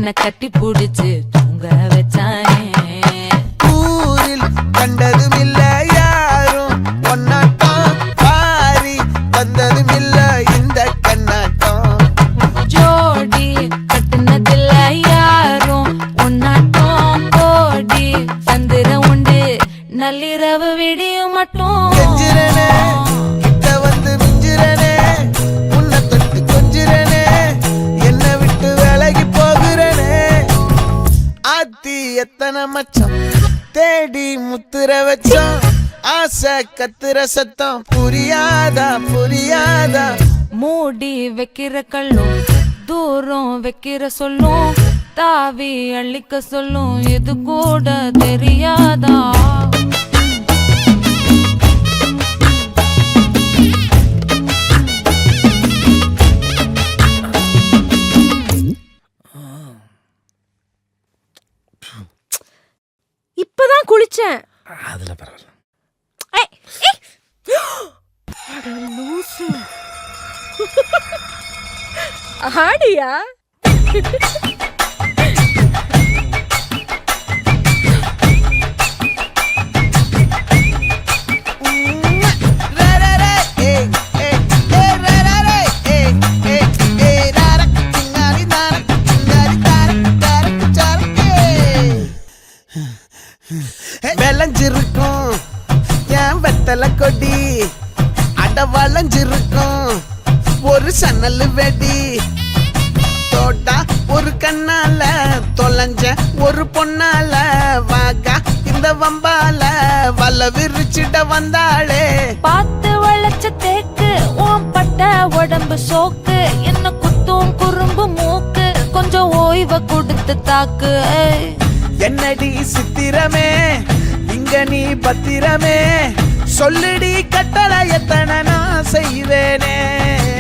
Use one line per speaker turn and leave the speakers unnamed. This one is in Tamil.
என்ன கட்டி புடிச்சு தூங்க வச்சானே.
ஊரில் கண்டதும் இல்ல யாரும் ஒன்னாட்டம், பாரி வந்ததும் இல்ல இந்த கண்ணாட்டம்.
ஜோடி கட்டுனதில்ல யாரும் உன்னாட்டம், கோடி சந்திரம் உண்டு நள்ளிரவு விடியும் மட்டும்.
கெஞ்சிரனே கிட்ட வந்து மிஞ்சிரனே, உன்னை தொட்டு கொஞ்சிரனே, என்ன விட்டு விலகி போகிறனே. ஆத்தி எத்தனை மச்சம் தேடி முத்துற வச்சோம், ஆசை கத்துற சத்தம் புரியாதா புரியாதா.
மூடி வைக்கிற கல்லும் தூரம் வைக்கிற சொல்லும், தாவி அள்ளிக்க சொல்லும் இது கூட தெரியாதா.
இப்பதான் குளிச்சேன்.
அதுல பரவாயில்ல.
ஆடியா?
விளைஞ்சிருக்கும் என் வெத்தலை கொடி, அட வளைஞ்சிருக்கும் ஒரு சன்னல் வெடி. தோட்டா ஒரு கண்ணால தொலைஞ்ச ஒரு பொண்ணால, வாகா இந்த வம்பால வல்ல விரிச்சிட வந்தாளே.
பார்த்து வளைச்ச தேக்கு ஓம் பட்ட உடம்பு சோக்கு, என்ன குத்தும் குறும்பு மூக்கு கொஞ்சம் ஓய்வ கொடுத்து தாக்கு.
என்னடி சித்திரமே இங்க நீ பத்திரமே, சொல்லுடி கட்டளை எத்தனை நான் செய்வேனே.